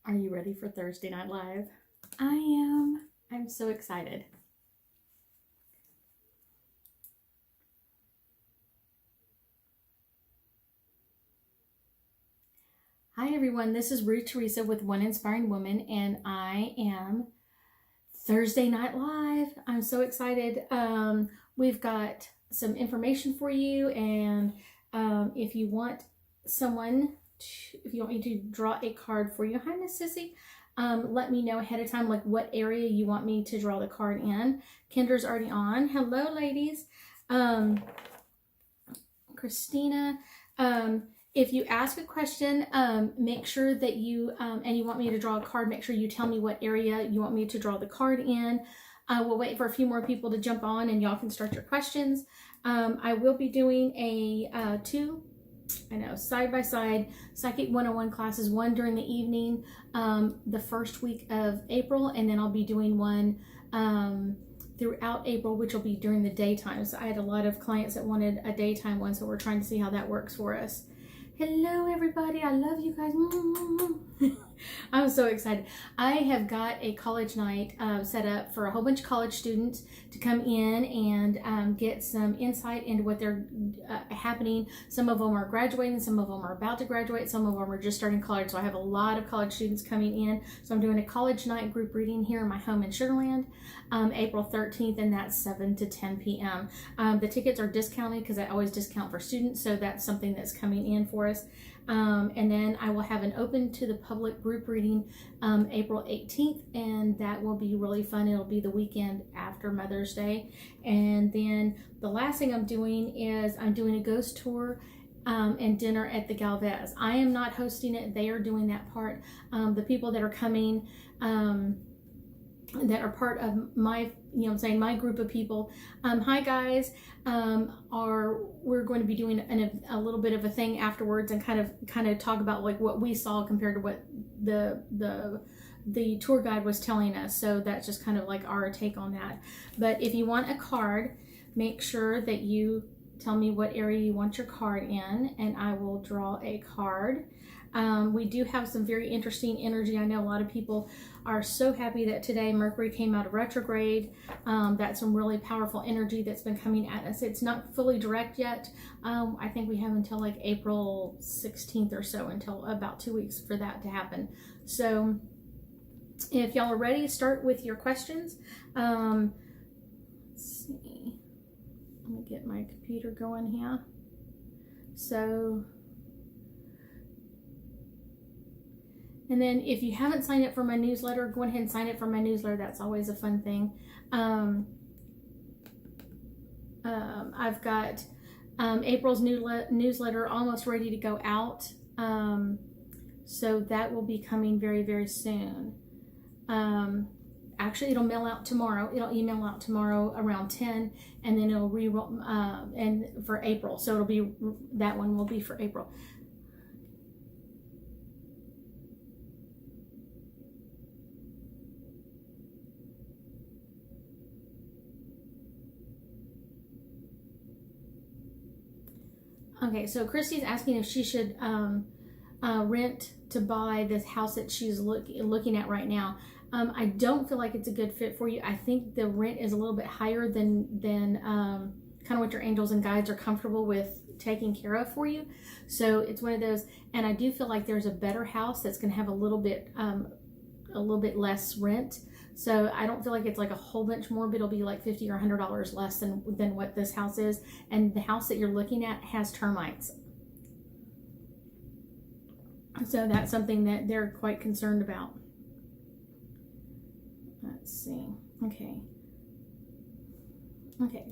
Are you ready for Thursday Night Live? I am. I'm so excited. Hi everyone, this is Ruth Theresa with One Inspiring Woman, and I am Thursday Night Live. I'm so excited. We've got some information for you, and if you want if you want me to draw a card for you, hi Miss Sissy, let me know ahead of time, like what area you want me to draw the card in. Kendra's already on. Hello, ladies. Christina, if you ask a question, make sure that you, and you want me to draw a card, make sure you tell me what area you want me to draw the card in. We'll wait for a few more people to jump on and y'all can start your questions. I will be doing a side-by-side Psychic 101 classes, one during the evening, the first week of April, and then I'll be doing one throughout April, which will be during the daytime. So I had a lot of clients that wanted a daytime one, so we're trying to see how that works for us. Hello everybody, I love you guys. I'm so excited. I have got a college night set up for a whole bunch of college students to come in and get some insight into what they're happening. Some of them are graduating, some of them are about to graduate, some of them are just starting college. So I have a lot of college students coming in. So I'm doing a college night group reading here in my home in Sugar Land, April 13th, and that's 7 to 10 p.m. The tickets are discounted because I always discount for students, so that's something that's coming in for us. And then I will have an open to the public group reading April 18th, and that will be really fun. It'll be the weekend after Mother's Day. And then the last thing I'm doing is I'm doing a ghost tour and dinner at the Galvez. I am not hosting it. They are doing that part. The people that are coming that are part of my, my group of people. Hi guys, we're going to be doing a little bit of a thing afterwards and kind of talk about like what we saw compared to what the tour guide was telling us. So that's just kind of like our take on that. But if you want a card, make sure that you tell me what area you want your card in, and I will draw a card. We do have some very interesting energy. I know a lot of people are so happy that today Mercury came out of retrograde. That's some really powerful energy that's been coming at us. It's not fully direct yet. I think we have until like April 16th or so, until about 2 weeks for that to happen. So if y'all are ready, start with your questions. Let's see. Let me get my computer going here. So, and then if you haven't signed up for my newsletter, go ahead and sign up for my newsletter. That's always a fun thing. I've got April's newsletter almost ready to go out. So that will be coming very, very soon. Actually, it'll mail out tomorrow. It'll email out tomorrow around 10, and then it'll re-roll and for April. So it'll be, that one will be for April. Okay, so Christy's asking if she should rent to buy this house that she's looking at right now. I don't feel like it's a good fit for you. I think the rent is a little bit higher than kind of what your angels and guides are comfortable with taking care of for you. So it's one of those, and I do feel like there's a better house that's going to have a little bit less rent. So I don't feel like it's like a whole bunch more, but it'll be like $50 or $100 less than what this house is. And the house that you're looking at has termites. So that's something that they're quite concerned about. Let's see. Okay,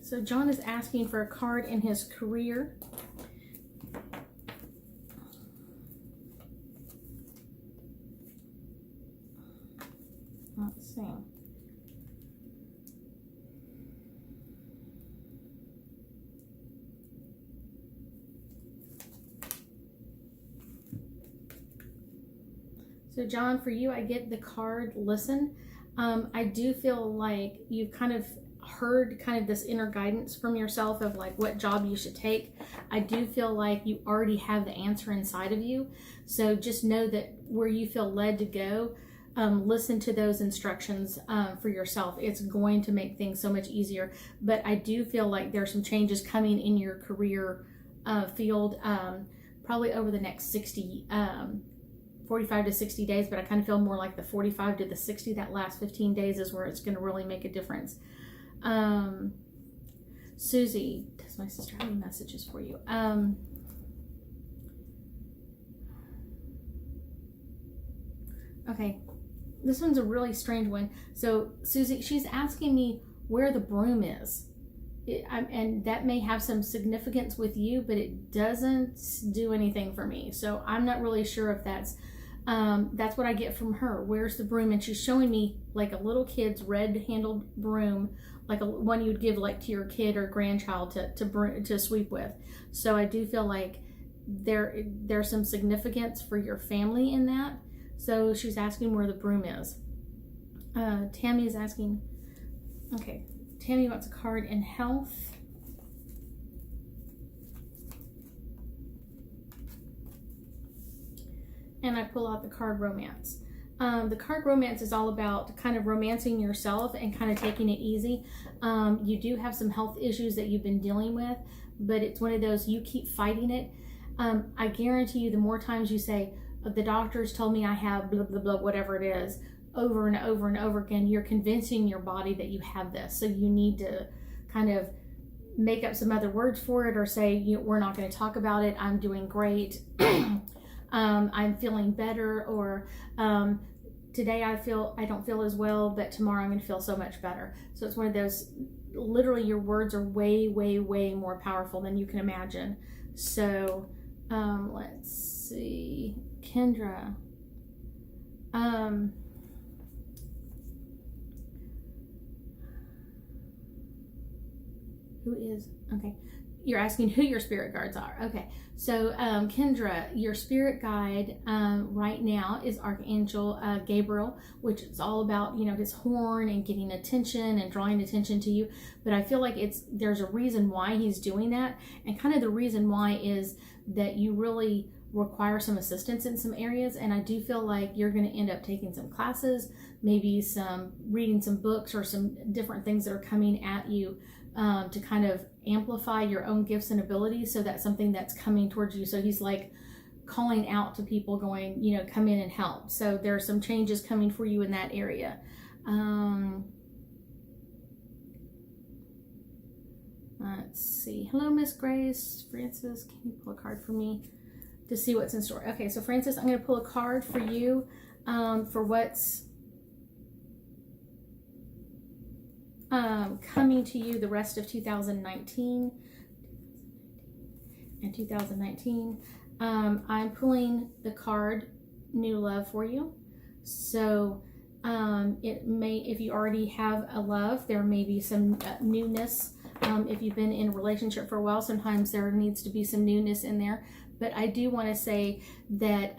so John is asking for a card in his career. Let's see. So John, for you, I get the card listen. I do feel like you've kind of heard kind of this inner guidance from yourself of like what job you should take. I do feel like you already have the answer inside of you. So just know that where you feel led to go, listen to those instructions for yourself. It's going to make things so much easier. But I do feel like there's some changes coming in your career field, probably over the next 45 to 60 days, but I kind of feel more like the 45 to the 60, that last 15 days is where it's going to really make a difference. Susie, does my sister have any messages for you? Okay, this one's a really strange one. So Susie, she's asking me where the broom is. And that may have some significance with you, but it doesn't do anything for me. So I'm not really sure if that's what I get from her. Where's the broom? And she's showing me like a little kid's red-handled broom, like one you would give like to your kid or grandchild to sweep with. So I do feel like there's some significance for your family in that. So she's asking where the broom is. Tammy is asking, okay, Tammy wants a card in health. And I pull out the card romance. The card romance is all about kind of romancing yourself and kind of taking it easy. You do have some health issues that you've been dealing with, but it's one of those, you keep fighting it. I guarantee you the more times you say, the doctors told me I have blah, blah, blah, whatever it is, over and over and over again, you're convincing your body that you have this. So you need to kind of make up some other words for it, or say, we're not going to talk about it. I'm doing great. I'm feeling better, or today I don't feel as well, but tomorrow I'm going to feel so much better. So it's one of those, literally your words are way, way, way more powerful than you can imagine. So let's see, Kendra. Who is, okay, you're asking who your spirit guides are. Okay, so Kendra, your spirit guide right now is Archangel Gabriel, which is all about, his horn and getting attention and drawing attention to you. But I feel like there's a reason why he's doing that, and kind of the reason why is that you really require some assistance in some areas, and I do feel like you're going to end up taking some classes, maybe reading some books, or some different things that are coming at you to kind of amplify your own gifts and abilities. So that's something that's coming towards you. So he's like calling out to people, going, come in and help. So there are some changes coming for you in that area. Let's see. Hello, Miss Grace. Francis, can you pull a card for me to see what's in store? Okay, so Francis, I'm going to pull a card for you for what's coming to you the rest of 2019 and 2019. I'm pulling the card New Love for you. So it may, if you already have a love, there may be some newness. If you've been in a relationship for a while, sometimes there needs to be some newness in there. But I do want to say that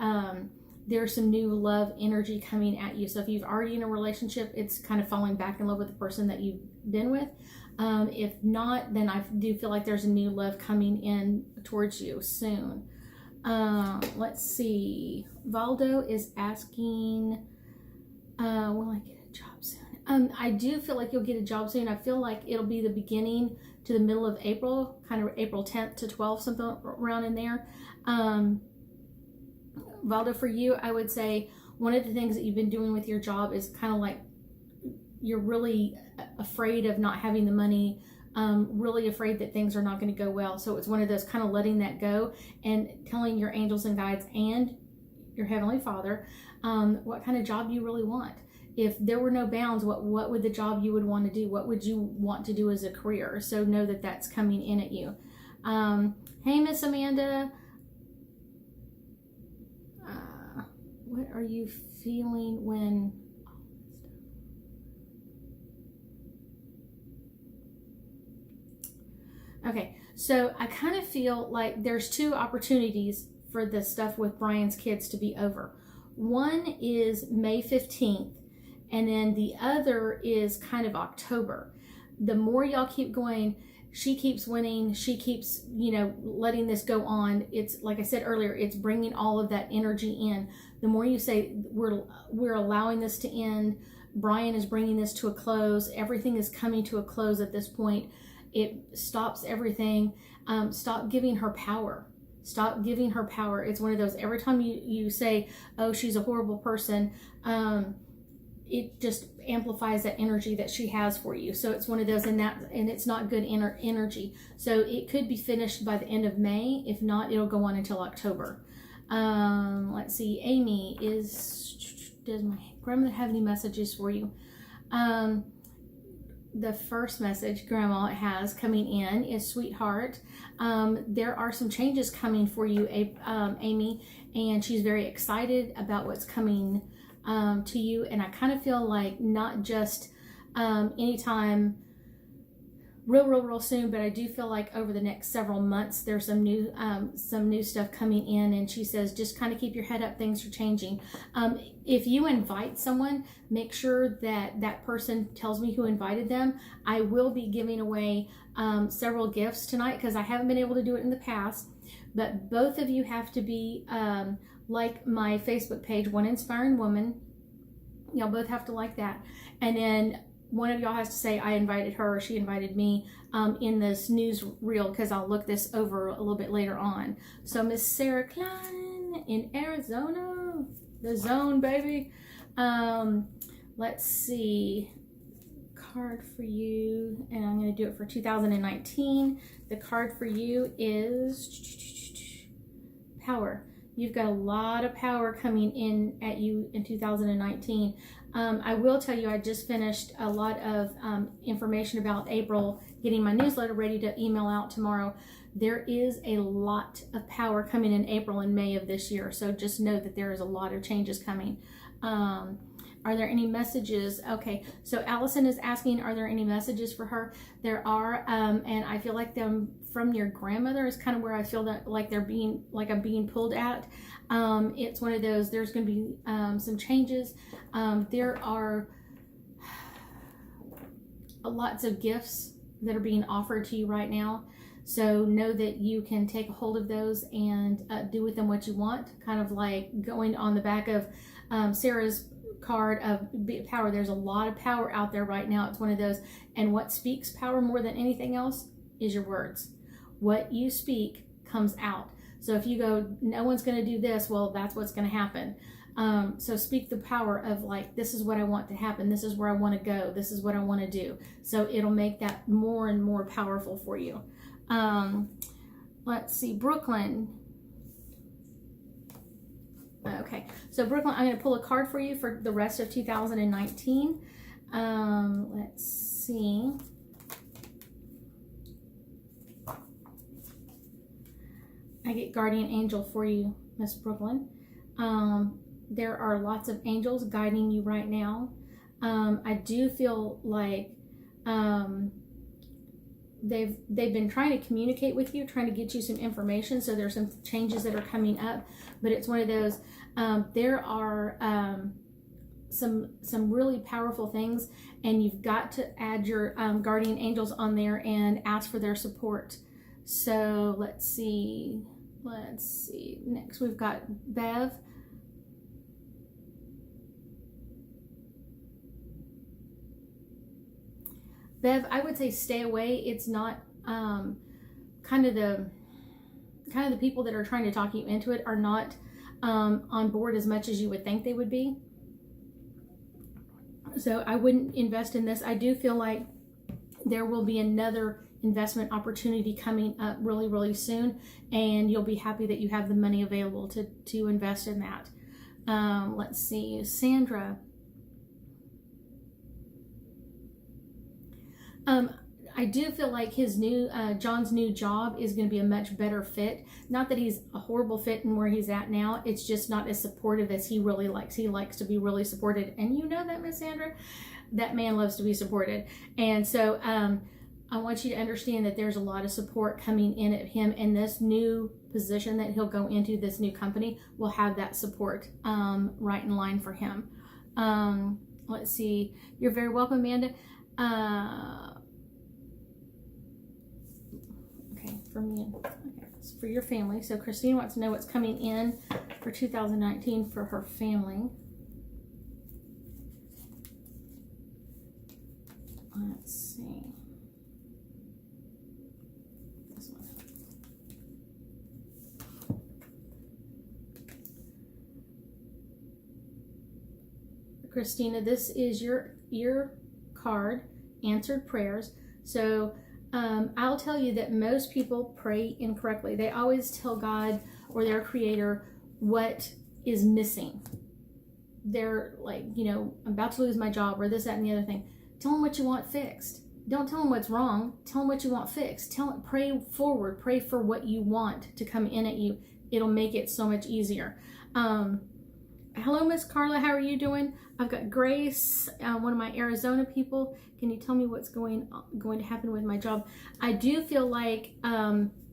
there's some new love energy coming at you. So if you've already in a relationship, it's kind of falling back in love with the person that you've been with. If not, then I do feel like there's a new love coming in towards you soon. Let's see. Valdo is asking, will I get a job soon? I do feel like you'll get a job soon. I feel like it'll be the beginning to the middle of April, kind of April 10th to 12th, something around in there. Valdo, for you, I would say one of the things that you've been doing with your job is kind of like you're really afraid of not having the money, really afraid that things are not going to go well. So it's one of those kind of letting that go and telling your angels and guides and your Heavenly Father what kind of job you really want. If there were no bounds, what would the job you would want to do? What would you want to do as a career? So know that that's coming in at you. Hey, Miss Amanda. What are you feeling when... Okay, so I kind of feel like there's two opportunities for the stuff with Brian's kids to be over. One is May 15th, and then the other is kind of October. the more y'all keep going, she keeps winning. She keeps, letting this go on. It's like I said earlier, it's bringing all of that energy in. The more you say, we're allowing this to end. Brian is bringing this to a close. Everything is coming to a close at this point. It stops everything. Stop giving her power. Stop giving her power. It's one of those, every time you say, oh, she's a horrible person, it just amplifies that energy that she has for you. So it's one of those, and it's not good energy. So it could be finished by the end of May. If not, it'll go on until October. Let's see. Amy, does my grandmother have any messages for you? The first message Grandma has coming in is, sweetheart, there are some changes coming for you, Amy, and she's very excited about what's coming to you. And I kind of feel like not just anytime real soon, but I do feel like over the next several months there's some new stuff coming in. And she says, just kind of keep your head up, things are changing. If you invite someone, make sure that person tells me who invited them. I will be giving away several gifts tonight, because I haven't been able to do it in the past, but both of you have to be like my Facebook page, One Inspiring Woman. Y'all both have to like that, and then one of y'all has to say, I invited her or she invited me, in this news reel, because I'll look this over a little bit later on. So Miss Sarah Klein in Arizona, the zone, baby. Let's see, card for you, and I'm going to do it for 2019. The card for you is power. You've got a lot of power coming in at you in 2019. I will tell you, I just finished a lot of information about April, getting my newsletter ready to email out tomorrow. There is a lot of power coming in April and May of this year. So just know that there is a lot of changes coming. Are there any messages? Okay, so Allison is asking, are there any messages for her? There are, and I feel like them from your grandmother is kind of where I feel that like I'm being pulled at. It's one of those, there's going to be some changes. There are lots of gifts that are being offered to you right now. So know that you can take a hold of those and do with them what you want. Kind of like going on the back of Sarah's card of power. There's a lot of power out there right now. It's one of those, and what speaks power more than anything else is your words. What you speak comes out. So if you go, no one's going to do this, well, that's what's going to happen. So speak the power of like, this is what I want to happen. This is where I want to go. This is what I want to do. So it'll make that more and more powerful for you. Let's see, Brooklyn. Okay, so Brooklyn, I'm going to pull a card for you for the rest of 2019. Let's see. I get Guardian Angel for you, Miss Brooklyn. There are lots of angels guiding you right now. I do feel like they've been trying to communicate with you, trying to get you some information. So there's some changes that are coming up, but it's one of those. There are some really powerful things, and you've got to add your guardian angels on there and ask for their support. So let's see. Next we've got Bev. Bev, I would say stay away. It's not kind of the people that are trying to talk you into it are not on board as much as you would think they would be. So I wouldn't invest in this. I do feel like there will be another investment opportunity coming up really soon, and you'll be happy that you have the money available to invest in that. Let's see, Sandra. I do feel like his new John's new job is going to be a much better fit. Not that he's a horrible fit in where he's at now. It's just not as supportive as he really likes. He likes to be really supported, and you know that, Miss Sandra. That man loves to be supported, and so I want you to understand that there's a lot of support coming in at him, and this new position that he'll go into, this new company, will have that support right in line for him. Let's see. You're very welcome, Amanda. for me. Okay, it's for your family. So Christine wants to know what's coming in for 2019 for her family. Let's see. This one. Christina, this is your card, answered prayers. So I'll tell you that most people pray incorrectly. They always tell God or their creator what is missing. They're like, I'm about to lose my job or this, that, and the other thing. Tell them what you want fixed. Don't tell them what's wrong. Tell them what you want fixed. Pray forward. Pray for what you want to come in at you. It'll make it so much easier. Hello, Miss Carla. How are you doing? I've got Grace, one of my Arizona people. Can you tell me what's going to happen with my job? I do feel like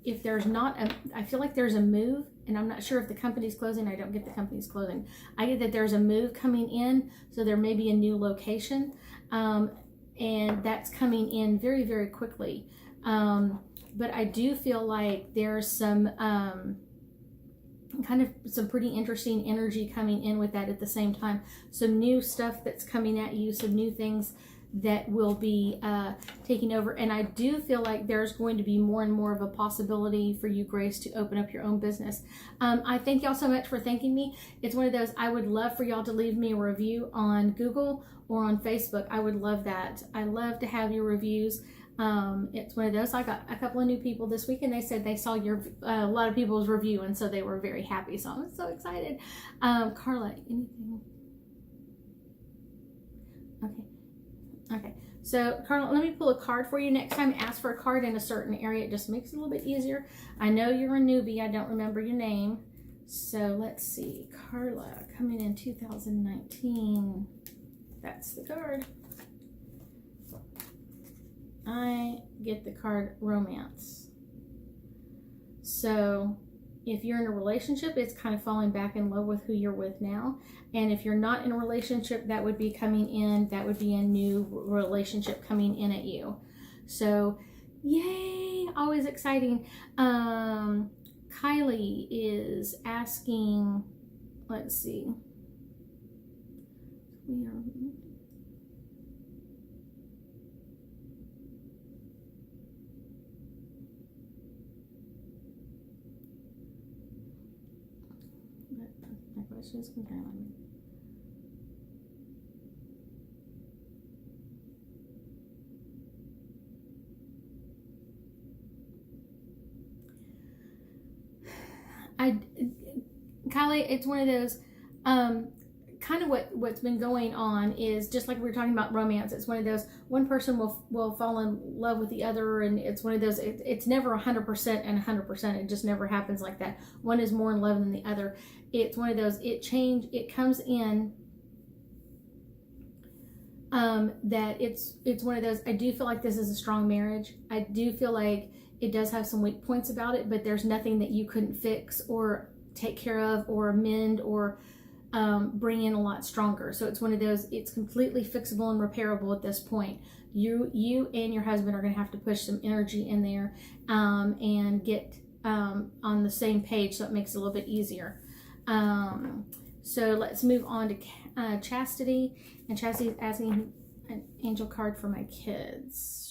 if there's not I feel like there's a move, and I'm not sure if the company's closing. I don't get the company's closing. I get that there's a move coming in, so there may be a new location, and that's coming in very, very quickly. But I do feel like there's some kind of some pretty interesting energy coming in with that at the same time. Some new stuff that's coming at you, some new things that will be taking over. And I do feel like there's going to be more and more of a possibility for you, Grace, to open up your own business. I thank y'all so much for thanking me. It's one of those, I would love for y'all to leave me a review on Google or on Facebook. I would love that. I love to have your reviews. It's one of those. I got a couple of new people this week, and they said they saw a lot of people's review, and so they were very happy. So I'm so excited. Carla, anything? Okay. So Carla, let me pull a card for you. Next time, ask for a card in a certain area. It just makes it a little bit easier. I know you're a newbie. I don't remember your name. So let's see. Carla, coming in 2019. That's the card. I get the card romance. So if you're in a relationship, it's kind of falling back in love with who you're with now. And if you're not in a relationship, that would be coming in. That would be a new relationship coming in at you. So yay, always exciting. Kylie is asking, let's see. We are... My question is confirmed. Kylie, it's one of those, kind of what's been going on is just like we were talking about romance. It's one of those, one person will fall in love with the other, and it's one of those, it's never 100% and 100%. It just never happens like that. One is more in love than the other. It's one of those, it comes in, that it's one of those, I do feel like this is a strong marriage. I do feel like it does have some weak points about it, but there's nothing that you couldn't fix or take care of or amend or bring in a lot stronger. So it's one of those, it's completely fixable and repairable at this point. You and your husband are going to have to push some energy in there and get on the same page, so it makes it a little bit easier. So let's move on to Chastity. And Chastity is asking an angel card for my kids.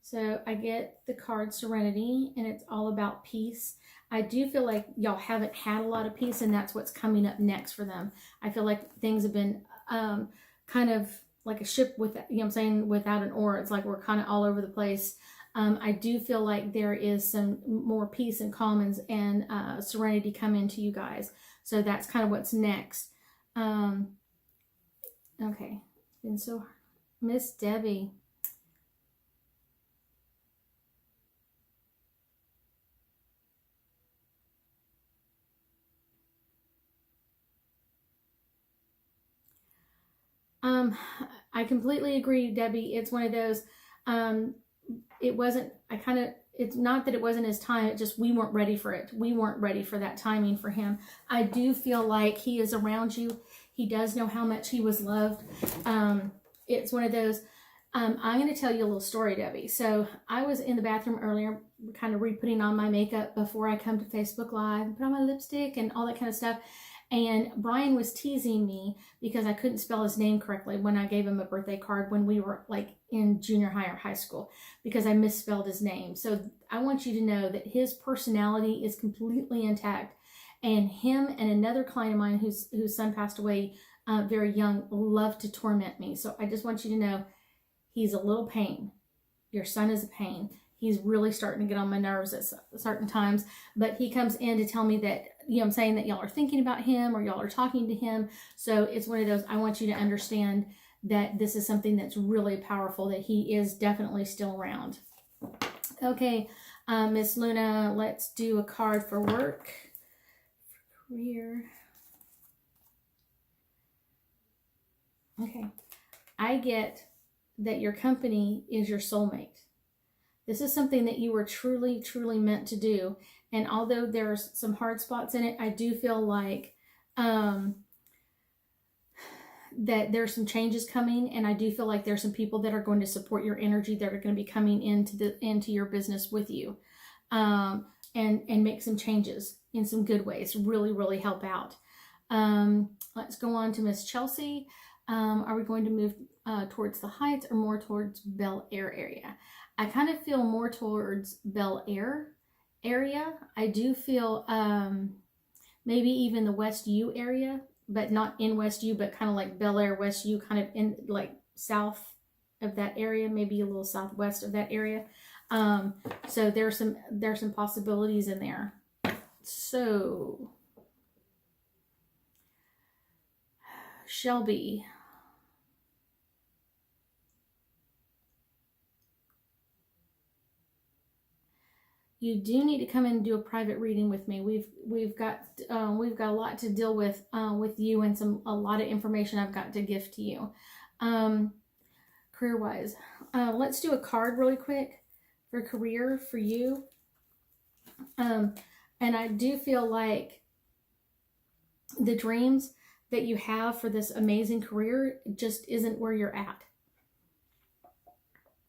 So I get the card Serenity, and it's all about peace. I do feel like y'all haven't had a lot of peace, and that's what's coming up next for them. I feel like things have been kind of like a ship with, without an oar. It's like we're kind of all over the place. I do feel like there is some more peace and calm and serenity come into you guys. So that's kind of what's next. Okay. It's been so hard. Miss Debbie. I completely agree, Debbie. It's one of those, it's not that it wasn't his time, it just, we weren't ready for it. We weren't ready for that timing for him. I do feel like he is around you. He does know how much he was loved. It's one of those, I'm going to tell you a little story, Debbie. So I was in the bathroom earlier, kind of re-putting on my makeup before I come to Facebook Live, put on my lipstick and all that kind of stuff. And Brian was teasing me because I couldn't spell his name correctly when I gave him a birthday card when we were like in junior high or high school, because I misspelled his name. So I want you to know that his personality is completely intact. And him and another client of mine whose son passed away very young loved to torment me. So I just want you to know he's a little pain. Your son is a pain. He's really starting to get on my nerves at certain times, but he comes in to tell me that, I'm saying that y'all are thinking about him or y'all are talking to him. So it's one of those, I want you to understand that this is something that's really powerful, that he is definitely still around. Okay, Miss Luna, let's do a card for work, for career. Okay, I get that your company is your soulmate. This is something that you were truly, truly meant to do. And although there's some hard spots in it, I do feel like that there's some changes coming, and I do feel like there's some people that are going to support your energy that are going to be coming into your business with you, and make some changes in some good ways. Really, really help out. Let's go on to Miss Chelsea. Are we going to move towards the Heights or more towards Bel Air area? I kind of feel more towards Bel Air area. I do feel maybe even the West U area, but not in West U, but kind of like Bel Air, West U, kind of in like south of that area, maybe a little southwest of that area. So there's some possibilities in there. So Shelby, you do need to come in and do a private reading with me. We've got a lot to deal with you, and a lot of information I've got to give to you. Career wise, let's do a card really quick for career for you. And I do feel like the dreams that you have for this amazing career just isn't where you're at.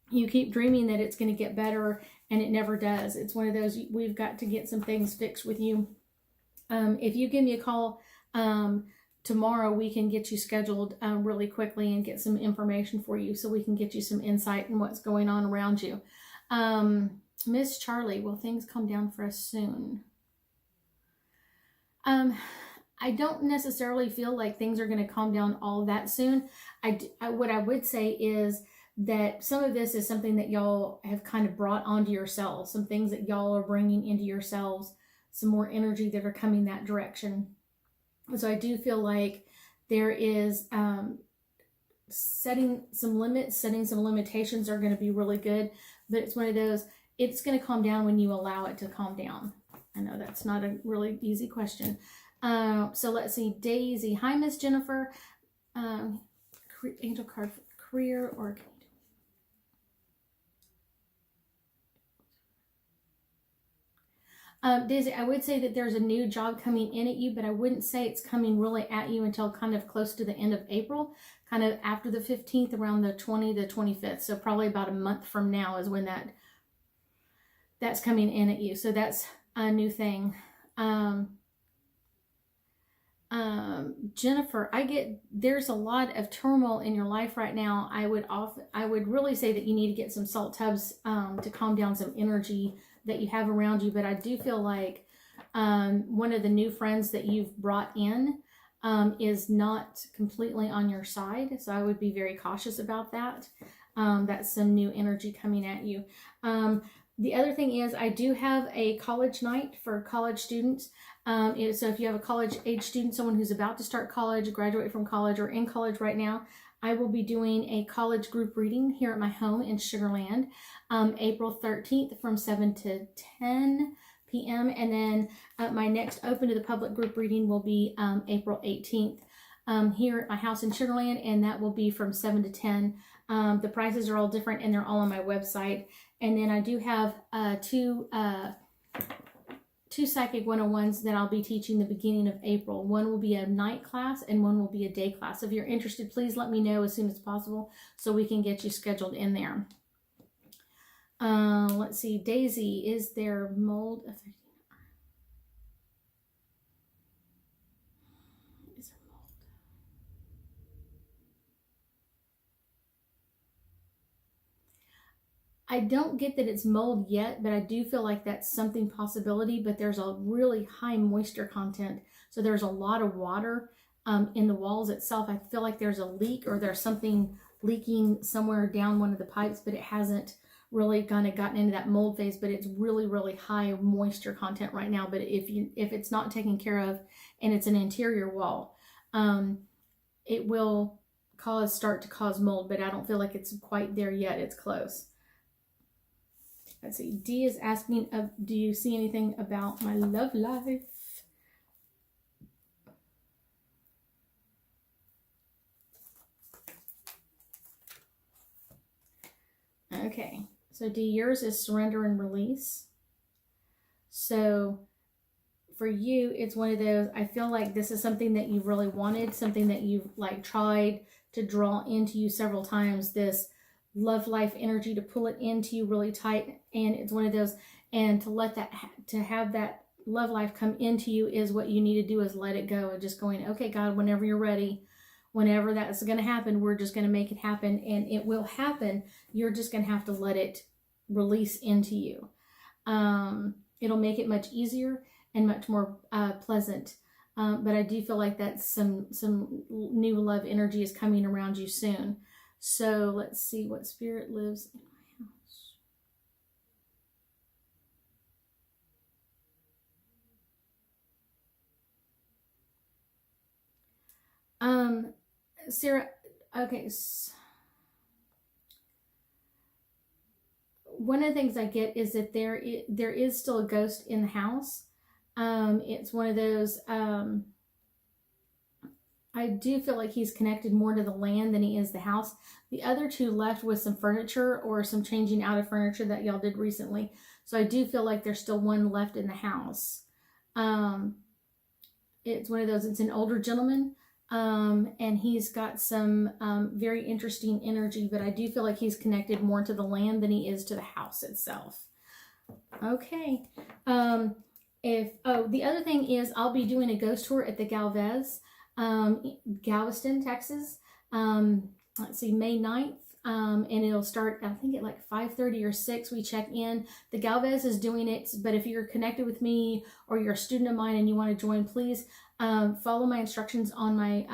You keep dreaming that it's going to get better, and it never does. It's one of those, we've got to get some things fixed with you. If you give me a call tomorrow, we can get you scheduled really quickly and get some information for you, so we can get you some insight in what's going on around you. Miss Charlie, will things calm down for us soon? I don't necessarily feel like things are going to calm down all that soon. What I would say is that some of this is something that y'all have kind of brought onto yourselves, some things that y'all are bringing into yourselves, some more energy that are coming that direction. So I do feel like there is setting some limits, setting some limitations are going to be really good, but it's one of those, it's going to calm down when you allow it to calm down. I know that's not a really easy question. So let's see, Daisy. Hi, Miss Jennifer. Angel card for career or Daisy, I would say that there's a new job coming in at you, but I wouldn't say it's coming really at you until kind of close to the end of April, kind of after the 15th, around the 20th to 25th. So probably about a month from now is when that's coming in at you. So that's a new thing. Jennifer, there's a lot of turmoil in your life right now. I would really say that you need to get some salt tubs to calm down some energy that you have around you. But I do feel like one of the new friends that you've brought in is not completely on your side. So I would be very cautious about that. That's some new energy coming at you. The other thing is, I do have a college night for college students. So if you have a college age student, someone who's about to start college, graduate from college, or in college right now, I will be doing a college group reading here at my home in Sugar Land, April 13th from 7 to 10 p.m. And then my next open to the public group reading will be April 18th here at my house in Sugar Land, and that will be from 7 to 10. The prices are all different, and they're all on my website. And then I do have two 2 Psychic 101s that I'll be teaching the beginning of April. One will be a night class and one will be a day class. If you're interested, please let me know as soon as possible so we can get you scheduled in there. Let's see, Daisy, is there mold affecting? Is there mold? I don't get that it's mold yet, but I do feel like that's something possibility, but there's a really high moisture content. So there's a lot of water in the walls itself. I feel like there's a leak or there's something leaking somewhere down one of the pipes, but it hasn't really kind of gotten into that mold phase, but it's really, really high moisture content right now. But if it's not taken care of and it's an interior wall, it will start to cause mold, but I don't feel like it's quite there yet. It's close. Let's see. Dee is asking, do you see anything about my love life? Okay. So Dee, yours is surrender and release. So for you, it's one of those, I feel like this is something that you really wanted, something that you've like tried to draw into you several times, this love life energy, to pull it into you really tight. And it's one of those, and to let that, to have that love life come into you is what you need to do, is let it go and just going, okay, God, whenever you're ready, whenever that's going to happen, we're just going to make it happen, and it will happen. You're just going to have to let it release into you. It'll make it much easier and much more pleasant. But I do feel like that some new love energy is coming around you soon. So let's see what spirit lives in my house. Sarah, okay. One of the things I get is that there is still a ghost in the house. It's one of those, I do feel like he's connected more to the land than he is the house. The other two left with some furniture or some changing out of furniture that y'all did recently. So I do feel like there's still one left in the house. It's one of those, it's an older gentleman, and he's got some very interesting energy, but I do feel like he's connected more to the land than he is to the house itself. Okay. The other thing is I'll be doing a ghost tour at the Galveston, Texas. Let's see, May 9th. And it'll start, I think, at like 5:30 or 6. We check in. The Galvez is doing it, but if you're connected with me or you're a student of mine and you want to join, please follow my instructions on my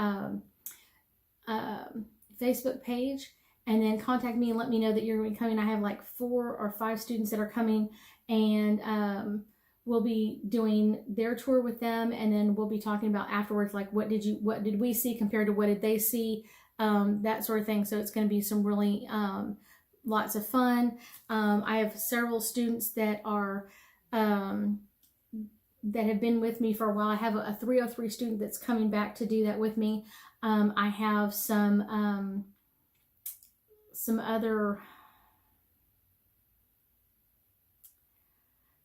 Facebook page, and then contact me and let me know that you're going to be coming. I have like 4 or 5 students that are coming, and we'll be doing their tour with them, and then we'll be talking about afterwards, like what did we see compared to what did they see, that sort of thing. So it's going to be some really lots of fun. I have several students that are that have been with me for a while. I have a 303 student that's coming back to do that with me. I have some other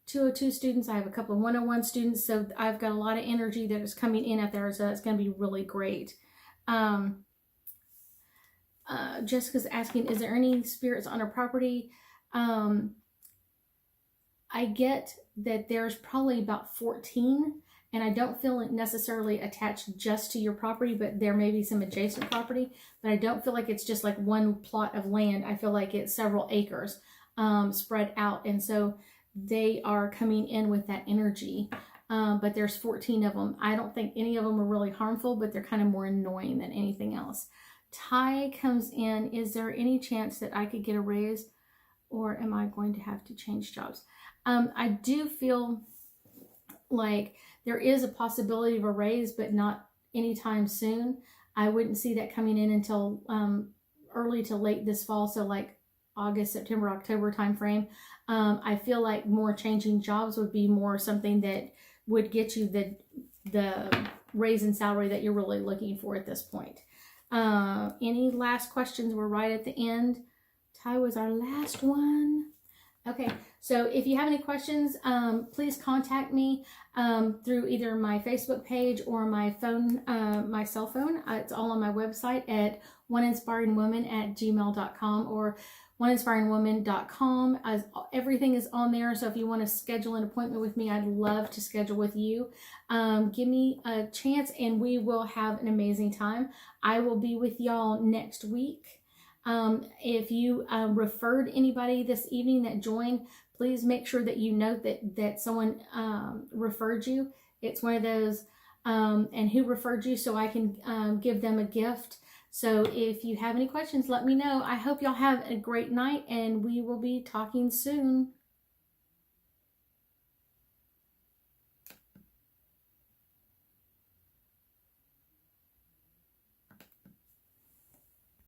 202 students. I have a couple of 101 students. So I've got a lot of energy that is coming in out there. So it's going to be really great. Jessica's asking, is there any spirits on our property? I get that there's probably about 14, and I don't feel it necessarily attached just to your property, but there may be some adjacent property, but I don't feel like it's just like one plot of land. I feel like it's several acres spread out, and so they are coming in with that energy. But there's 14 of them. I don't think any of them are really harmful, but they're kind of more annoying than anything else. Ty comes in, is there any chance that I could get a raise, or am I going to have to change jobs? I do feel like there is a possibility of a raise, but not anytime soon. I wouldn't see that coming in until early to late this fall, so like August, September, October timeframe. I feel like more changing jobs would be more something that would get you the raise in salary that you're really looking for at this point. Any last questions? We're right at the end. Ty was our last one. Okay, so if you have any questions, please contact me through either my Facebook page or my phone, my cell phone. It's all on my website at oneinspiringwoman@gmail.com or oneinspiringwoman.com. Everything is on there, so if you want to schedule an appointment with me, I'd love to schedule with you. Give me a chance and we will have an amazing time. I will be with y'all next week. If you referred anybody this evening that joined, please make sure that you note that someone referred you. It's one of those, and who referred you, so I can give them a gift. So if you have any questions, let me know. I hope y'all have a great night, and we will be talking soon.